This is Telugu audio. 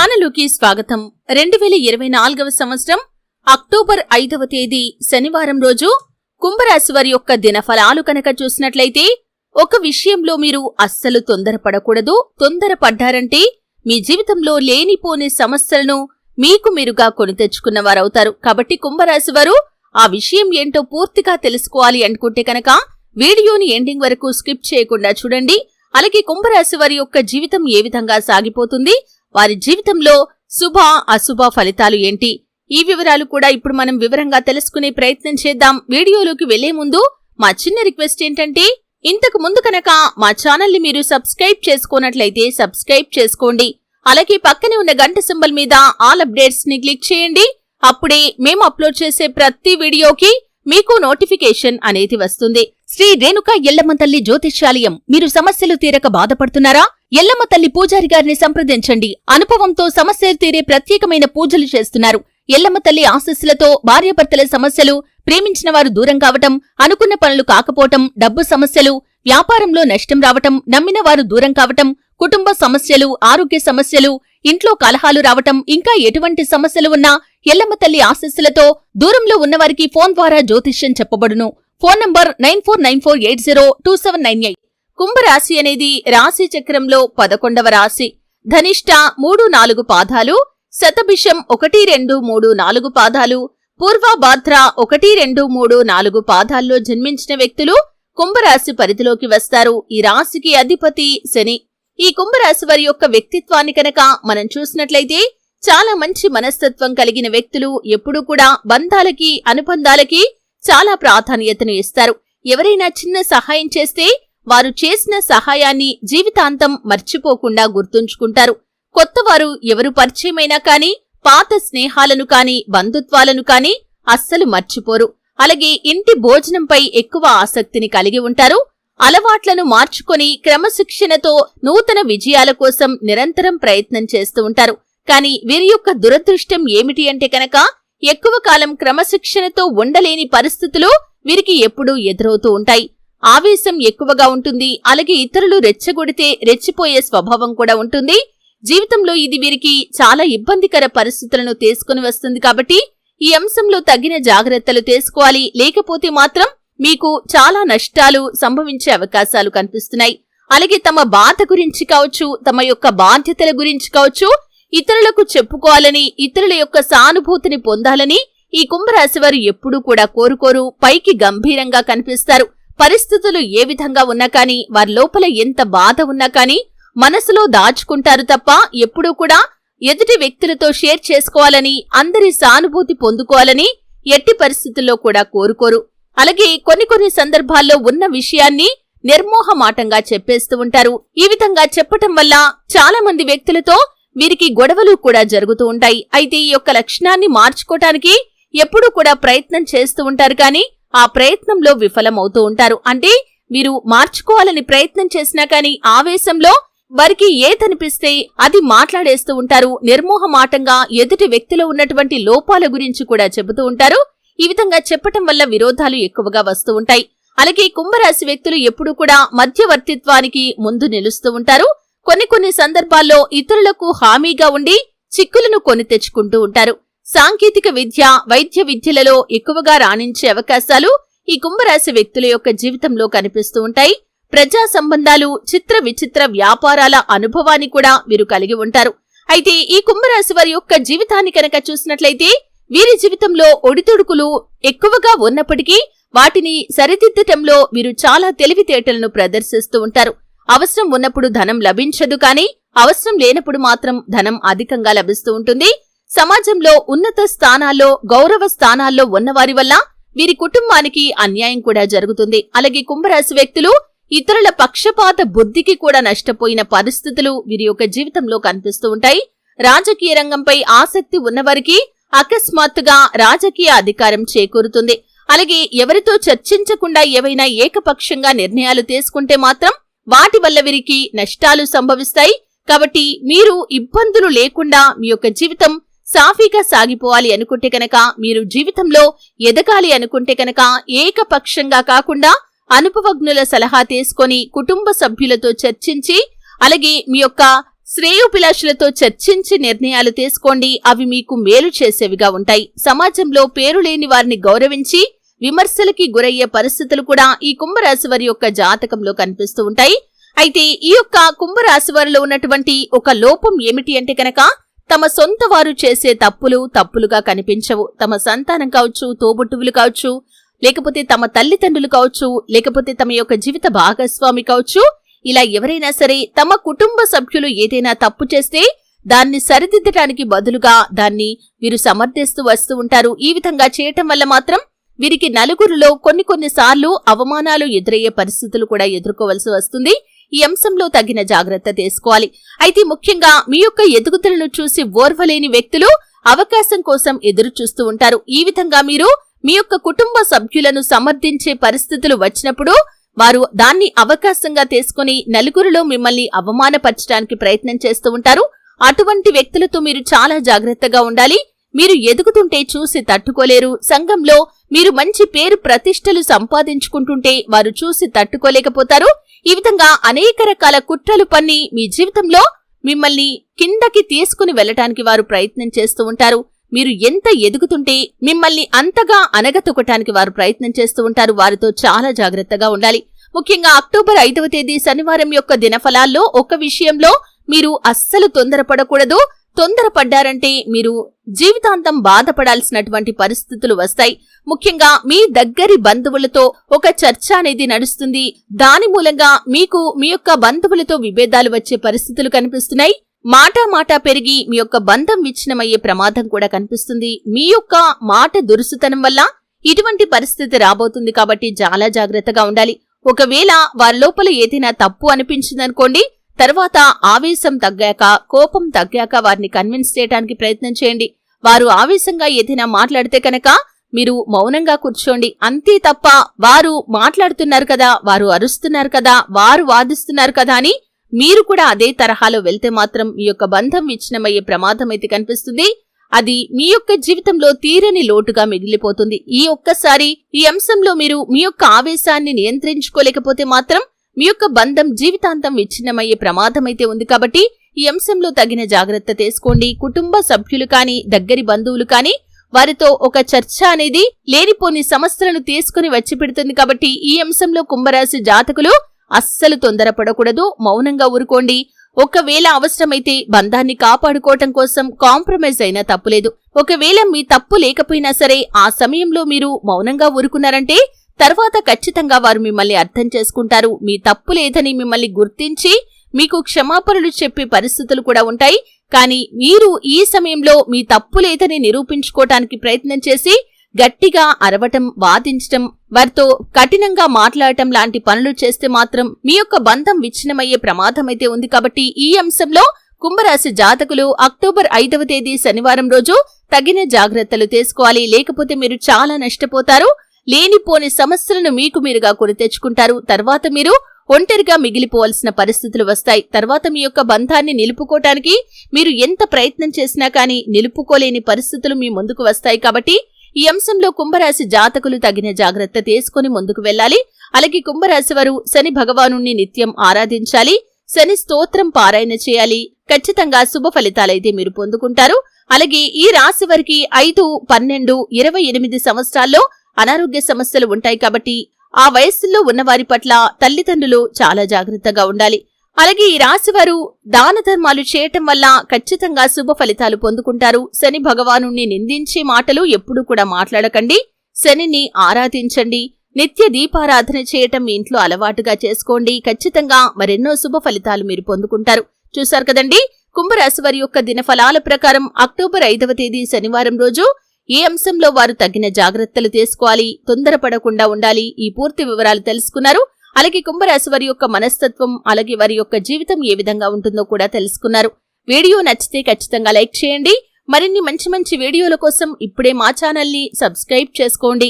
ఛానలుకి స్వాగతం. 2024వ సంవత్సరం అక్టోబర్ 5వ తేదీ శనివారం రోజు కుంభరాశి వారి యొక్క దినఫలాలు కనుక చూసినట్లయితే, ఒక విషయంలో మీరు అస్సలు తొందరపడకూడదు. తొందరపడ్డారంటే మీ జీవితంలో లేనిపోని సమస్యలను మీకు మీరుగా కొని తెచ్చుకున్న వారవుతారు. కాబట్టి కుంభరాశి వారు ఆ విషయం ఏంటో పూర్తిగా తెలుసుకోవాలి అనుకుంటే కనుక వీడియోని ఎండింగ్ వరకు స్కిప్ చేయకుండా చూడండి. అలాగే కుంభరాశి వారి యొక్క జీవితం ఏ విధంగా సాగిపోతుంది, వారి జీవితంలో శుభ అశుభ ఫలితాలు ఏంటి, ఈ వివరాలు కూడా ఇప్పుడు మనం వివరంగా తెలుసుకునే ప్రయత్నం చేద్దాం. వీడియోలోకి వెళ్లే ముందు మా చిన్న రిక్వెస్ట్ ఏంటంటే, ఇంతకు ముందు కనుక మా ఛానల్ని మీరు సబ్స్క్రైబ్ చేసుకోనట్లయితే సబ్స్క్రైబ్ చేసుకోండి. అలాగే పక్కనే ఉన్న గంట సింబల్ మీద ఆల్ అప్డేట్స్ ని క్లిక్ చేయండి. అప్పుడే మేము అప్లోడ్ చేసే ప్రతి వీడియోకి మీకు నోటిఫికేషన్ అనేది వస్తుంది. శ్రీ రేణుక ఎల్లమ్మ తల్లి జ్యోతిష్యాలయం. మీరు సమస్యలు తీరక బాధపడుతున్నారా? ఎల్లమ్మ తల్లి పూజారి గారిని సంప్రదించండి. అనుభవంతో సమస్యలు తీరే ప్రత్యేకమైన పూజలు చేస్తున్నారు. ఎల్లమ్మ తల్లి ఆశీస్సులతో భార్యాభర్తల సమస్యలు, ప్రేమించిన వారు దూరం కావటం, అనుకున్న పనులు కాకపోవటం, డబ్బు సమస్యలు, వ్యాపారంలో నష్టం రావటం, నమ్మిన వారు దూరం కావటం, కుటుంబ సమస్యలు, ఆరోగ్య సమస్యలు, ఇంట్లో కలహాలు రావటం, ఇంకా ఎటువంటి సమస్యలు ఉన్నా ఎల్లమ్మ తల్లి ఆశీస్సులతో దూరంలో ఉన్నవారికి ఫోన్ ద్వారా జ్యోతిష్యం చెప్పబడును. Phone number 9494802798. కుంభరాశి అనేది రాశి చక్రంలో 11వ రాశి. ధనిష్ట 3-4 పాదాలు, శతభిషం 1-2-3-4 పాదాలు, పూర్వభాద్ర 1-2-3-4 పాదాల్లో జన్మించిన వ్యక్తులు కుంభరాశి పరిధిలోకి వస్తారు. ఈ రాశికి అధిపతి శని. ఈ కుంభరాశి వారి యొక్క వ్యక్తిత్వాన్ని కనుక మనం చూసినట్లయితే, చాలా మంచి మనస్తత్వం కలిగిన వ్యక్తులు ఎప్పుడూ కూడా బంధాలకి, అనుబంధాలకి చాలా ప్రాధాన్యతను ఇస్తారు. ఎవరైనా చిన్న సహాయం చేస్తే వారు చేసిన సహాయాన్ని జీవితాంతం మర్చిపోకుండా గుర్తుంచుకుంటారు. కొత్తవారు ఎవరు పరిచయమైనా కాని, పాత స్నేహాలను కాని, బంధుత్వాలను కాని అస్సలు మర్చిపోరు. అలాగే ఇంటి భోజనంపై ఎక్కువ ఆసక్తిని కలిగి ఉంటారు. అలవాట్లను మార్చుకొని క్రమశిక్షణతో నూతన విజయాల కోసం నిరంతరం ప్రయత్నం చేస్తూ ఉంటారు. కానీ వీరి యొక్క దురదృష్టం ఏమిటి అంటే కనుక, ఎక్కువ కాలం క్రమశిక్షణతో ఉండలేని పరిస్థితులు వీరికి ఎప్పుడూ ఎదురవుతూ ఉంటాయి. ఆవేశం ఎక్కువగా ఉంటుంది. అలాగే ఇతరులు రెచ్చగొడితే రెచ్చిపోయే స్వభావం కూడా ఉంటుంది. జీవితంలో ఇది వీరికి చాలా ఇబ్బందికర పరిస్థితులను తీసుకుని వస్తుంది. కాబట్టి ఈ అంశంలో తగిన జాగ్రత్తలు తీసుకోవాలి. లేకపోతే మాత్రం మీకు చాలా నష్టాలు సంభవించే అవకాశాలు కనిపిస్తున్నాయి. అలాగే తమ బాధ గురించి కావచ్చు, తమ యొక్క బాధ్యతల గురించి కావచ్చు, ఇతరులకు చెప్పుకోవాలని, ఇతరుల యొక్క సానుభూతిని పొందాలని ఈ కుంభరాశి వారు ఎప్పుడూ కూడా కోరుకోరు. పైకి గంభీరంగా కనిపిస్తారు. పరిస్థితులు ఏ విధంగా ఉన్నా కాని, వారి లోపల ఎంత బాధ ఉన్నా కాని మనసులో దాచుకుంటారు తప్ప ఎప్పుడూ కూడా ఎదుటి వ్యక్తులతో షేర్ చేసుకోవాలని, అందరి సానుభూతి పొందుకోవాలని ఎట్టి పరిస్థితుల్లో కూడా కోరుకోరు. అలాగే కొన్ని సందర్భాల్లో ఉన్న విషయాన్ని నిర్మోహమాటంగా చెప్పేస్తూ ఉంటారు. ఈ విధంగా చెప్పటం వల్ల చాలా మంది వ్యక్తులతో వీరికి గొడవలు కూడా జరుగుతూ ఉంటాయి. అయితే ఈ యొక్క లక్షణాన్ని మార్చుకోవటానికి ఎప్పుడూ కూడా ప్రయత్నం చేస్తూ ఉంటారు. కానీ ఆ ప్రయత్నంలో విఫలమవుతూ ఉంటారు. అంటే మీరు మార్చుకోవాలని ప్రయత్నం చేసినా కానీ ఆవేశంలో వారికి ఏదనిపిస్తే అది మాట్లాడేస్తూ ఉంటారు. నిర్మోహమాటంగా ఎదుటి వ్యక్తిలో ఉన్నటువంటి లోపాల గురించి కూడా చెబుతూ ఉంటారు. ఈ విధంగా చెప్పటం వల్ల విరోధాలు ఎక్కువగా వస్తూ ఉంటాయి. అలాగే కుంభరాశి వ్యక్తులు ఎప్పుడూ కూడా మధ్యవర్తిత్వానికి ముందు నిలుస్తూ ఉంటారు. కొన్ని సందర్భాల్లో ఇతరులకు హామీగా ఉండి చిక్కులను కొని తెచ్చుకుంటూ ఉంటారు. సాంకేతిక విద్య, వైద్య విద్యలలో ఎక్కువగా రాణించే అవకాశాలు ఈ కుంభరాశి వ్యక్తుల యొక్క జీవితంలో కనిపిస్తూ ఉంటాయి. ప్రజా సంబంధాలు, చిత్ర విచిత్ర వ్యాపారాల అనుభవాన్ని కూడా వీరు కలిగి ఉంటారు. అయితే ఈ కుంభరాశి వారి యొక్క జీవితాన్ని కనుక చూసినట్లయితే, వీరి జీవితంలో ఒడిదుడుకులు ఎక్కువగా ఉన్నప్పటికీ వాటిని సరిదిద్దటంలో వీరు చాలా తెలివితేటలను ప్రదర్శిస్తూ ఉంటారు. అవసరం ఉన్నప్పుడు ధనం లభించదు, కానీ అవసరం లేనప్పుడు మాత్రం ధనం అధికంగా లభిస్తూ ఉంటుంది. సమాజంలో ఉన్నత స్థానాల్లో, గౌరవ స్థానాల్లో ఉన్నవారి వల్ల వీరి కుటుంబానికి అన్యాయం కూడా జరుగుతుంది. అలాగే కుంభరాశి వ్యక్తులు ఇతరుల పక్షపాత బుద్ధికి కూడా నష్టపోయిన పరిస్థితులు వీరి యొక్క జీవితంలో కనిపిస్తూ ఉంటాయి. రాజకీయ రంగంపై ఆసక్తి ఉన్నవారికి అకస్మాత్తుగా రాజకీయ అధికారం చేకూరుతుంది. అలాగే ఎవరితో చర్చించకుండా ఏవైనా ఏకపక్షంగా నిర్ణయాలు తీసుకుంటే మాత్రం వాటి వల్ల వీరికి నష్టాలు సంభవిస్తాయి. కాబట్టి మీరు ఇబ్బందులు లేకుండా మీ యొక్క జీవితం సాఫీగా సాగిపోవాలి అనుకుంటే కనుక, మీరు జీవితంలో ఎదగాలి అనుకుంటే కనుక ఏకపక్షంగా కాకుండా అనుభవజ్ఞుల సలహా తీసుకొని కుటుంబ సభ్యులతో చర్చించి, అలాగే మీ యొక్క శ్రేయోభిలాషులతో చర్చించి నిర్ణయాలు తీసుకోండి. అవి మీకు మేలు చేసేవిగా ఉంటాయి. సమాజంలో పేరు లేని వారిని గౌరవించి విమర్శలకి గురయ్యే పరిస్థితులు కూడా ఈ కుంభరాశి వారి యొక్క జాతకంలో కనిపిస్తూ ఉంటాయి. అయితే ఈ యొక్క కుంభరాశి వారిలో ఉన్నటువంటి ఒక లోపం ఏమిటి అంటే కనుక తమ సొంత వారు చేసే తప్పులుగా కనిపించవు. తమ సంతానం కావచ్చు, తోబుట్టువులు కావచ్చు, లేకపోతే తమ తల్లిదండ్రులు కావచ్చు, లేకపోతే తమ యొక్క జీవిత భాగస్వామి కావచ్చు, ఇలా ఎవరైనా సరే తమ కుటుంబ సభ్యులు ఏదైనా తప్పు చేస్తే దాన్ని సరిదిద్దడానికి బదులుగా దాన్ని వీరు సమర్థిస్తూ వస్తూ ఉంటారు. ఈ విధంగా చేయటం వల్ల మాత్రం వీరికి నలుగురిలో కొన్నిసార్లు అవమానాలు ఎదురయ్యే పరిస్థితులు కూడా ఎదుర్కోవలసి వస్తుంది. ఈ అంశంలో తగిన జాగ్రత్త తీసుకోవాలి. అయితే ముఖ్యంగా మీ యొక్క ఎదుగుదలను చూసి ఓర్వలేని వ్యక్తులు అవకాశం కోసం ఎదురు చూస్తూ ఉంటారు. ఈ విధంగా మీరు మీ యొక్క కుటుంబ సభ్యులను సమర్థించే పరిస్థితులు వచ్చినప్పుడు వారు దాన్ని అవకాశంగా తీసుకుని నలుగురిలో మిమ్మల్ని అవమానపరచడానికి ప్రయత్నం చేస్తూ ఉంటారు. అటువంటి వ్యక్తులతో మీరు చాలా జాగ్రత్తగా ఉండాలి. మీరు ఎదుగుతుంటే చూసి తట్టుకోలేరు. సంఘంలో మీరు మంచి పేరు ప్రతిష్టలు సంపాదించుకుంటుంటే వారు చూసి తట్టుకోలేకపోతారు. ఈ విధంగా అనేక రకాల కుట్రలు పన్ని మీ జీవితంలో మిమ్మల్ని కిందకి తీసుకుని వెళ్లటానికి వారు ప్రయత్నం చేస్తూ ఉంటారు. మీరు ఎంత ఎదుగుతుంటే మిమ్మల్ని అంతగా అనగతొక్కటానికి వారు ప్రయత్నం చేస్తూ ఉంటారు. వారితో చాలా జాగ్రత్తగా ఉండాలి. ముఖ్యంగా అక్టోబర్ 5వ తేదీ శనివారం యొక్క దినఫలాల్లో ఒక విషయంలో మీరు అస్సలు తొందరపడకూడదు. తొందరపడ్డారంటే మీరు జీవితాంతం బాధపడాల్సినటువంటి పరిస్థితులు వస్తాయి. ముఖ్యంగా మీ దగ్గరి బంధువులతో ఒక చర్చ అనేది నడుస్తుంది. దాని మూలంగా మీకు మీ యొక్క బంధువులతో విభేదాలు వచ్చే పరిస్థితులు కనిపిస్తున్నాయి. మాట పెరిగి మీ యొక్క బంధం విచ్ఛిన్నమయ్యే ప్రమాదం కూడా కనిపిస్తుంది. మీ యొక్క మాట దురుసుతనం వల్ల ఇటువంటి పరిస్థితి రాబోతుంది. కాబట్టి చాలా జాగ్రత్తగా ఉండాలి. ఒకవేళ వారి లోపల ఏదైనా తప్పు అనిపించిందనుకోండి, తర్వాత ఆవేశం తగ్గాక, కోపం తగ్గాక వారిని కన్విన్స్ చేయడానికి ప్రయత్నం చేయండి. వారు ఆవేశంగా ఏదైనా మాట్లాడితే కనుక మీరు మౌనంగా కూర్చోండి. అంతే తప్ప వారు మాట్లాడుతున్నారు కదా, వారు అరుస్తున్నారు కదా, వారు వాదిస్తున్నారు కదా అని మీరు కూడా అదే తరహాలో వెళ్తే మాత్రం మీ యొక్క బంధం విచ్ఛిన్నమయ్యే ప్రమాదం అయితే కనిపిస్తుంది. అది మీ యొక్క జీవితంలో తీరని లోటుగా మిగిలిపోతుంది. ఈ ఒక్కసారి ఈ అంశంలో మీరు మీ యొక్క ఆవేశాన్ని నియంత్రించుకోలేకపోతే మాత్రం మీ యొక్క బంధం జీవితాంతం విచ్ఛిన్నమయ్యే ప్రమాదం అయితే ఉంది. కాబట్టి ఈ అంశంలో తగిన జాగ్రత్త తీసుకోండి. కుటుంబ సభ్యులు కాని, దగ్గరి బంధువులు కాని వారితో ఒక చర్చ అనేది లేనిపోని సమస్యలను తీసుకుని వచ్చి పెడుతుంది. కాబట్టి ఈ అంశంలో కుంభరాశి జాతకులు అస్సలు తొందరపడకూడదు. మౌనంగా ఊరుకోండి. ఒకవేళ అవసరమైతే బంధాన్ని కాపాడుకోవటం కోసం కాంప్రమైజ్ అయినా తప్పులేదు. ఒకవేళ మీ తప్పు లేకపోయినా సరే ఆ సమయంలో మీరు మౌనంగా ఊరుకున్నారంటే తర్వాత ఖచ్చితంగా వారు మిమ్మల్ని అర్థం చేసుకుంటారు. మీ తప్పు లేదని మిమ్మల్ని గుర్తించి మీకు క్షమాపణలు చెప్పే పరిస్థితులు కూడా ఉంటాయి. కానీ మీరు ఈ సమయంలో మీ తప్పు లేదని నిరూపించుకోవటానికి ప్రయత్నం చేసి గట్టిగా అరవటం, వాదించటం, వారితో కఠినంగా మాట్లాడటం లాంటి పనులు చేస్తే మాత్రం మీ యొక్క బంధం విచ్ఛిన్నమయ్యే ప్రమాదం అయితే ఉంది. కాబట్టి ఈ అంశంలో కుంభరాశి జాతకులు అక్టోబర్ 5వ తేదీ శనివారం రోజు తగిన జాగ్రత్తలు తీసుకోవాలి. లేకపోతే మీరు చాలా నష్టపోతారు. లేనిపోని సమస్యలను మీకు మీరుగా కొని తెచ్చుకుంటారు. తర్వాత మీరు ఒంటరిగా మిగిలిపోవాల్సిన పరిస్థితులు వస్తాయి. తర్వాత మీ యొక్క బంధాన్ని నిలుపుకోవటానికి మీరు ఎంత ప్రయత్నం చేసినా కానీ నిలుపుకోలేని పరిస్థితులు మీ ముందుకు వస్తాయి. కాబట్టి ఈ అంశంలో కుంభరాశి జాతకులు తగిన జాగ్రత్త తీసుకుని ముందుకు వెళ్లాలి. అలాగే కుంభరాశి వారు శని భగవాను నిత్యం ఆరాధించాలి. శని స్తోత్రం పారాయణ చేయాలి. ఖచ్చితంగా శుభ ఫలితాలైతే మీరు పొందుకుంటారు. అలాగే ఈ రాశి వారికి 5, 12, 28 సంవత్సరాల్లో అనారోగ్య సమస్యలు ఉంటాయి. కాబట్టి ఆ వయస్సులో ఉన్నవారి పట్ల తల్లిదండ్రులు చాలా జాగ్రత్తగా ఉండాలి. అలాగే ఈ రాశివారు దాన ధర్మాలు చేయటం వల్ల ఖచ్చితంగా శుభ ఫలితాలు పొందుకుంటారు. శని భగవాను నిందించే మాటలు ఎప్పుడూ కూడా మాట్లాడకండి. శనిని ఆరాధించండి. నిత్య దీపారాధన చేయటం మీ ఇంట్లో అలవాటుగా చేసుకోండి. ఖచ్చితంగా మరెన్నో శుభ ఫలితాలు మీరు పొందుకుంటారు. చూశారు కదండి, కుంభరాశి వారి యొక్క దినఫలాల ప్రకారం అక్టోబర్ 5వ తేదీ శనివారం రోజు ఏ అంశంలో వారు తగిన జాగ్రత్తలు తీసుకోవాలి, తొందరపడకుండా ఉండాలి, ఈ పూర్తి వివరాలు తెలుసుకున్నారు. అలాగే కుంభరాశి వారి యొక్క మనస్తత్వం, అలాగే వారి యొక్క జీవితం ఏ విధంగా ఉంటుందో కూడా తెలుసుకున్నారు. వీడియో నచ్చితే ఖచ్చితంగా లైక్ చేయండి. మరిన్ని మంచి వీడియోల కోసం ఇప్పుడే మా ఛానల్ని సబ్స్క్రైబ్ చేసుకోండి.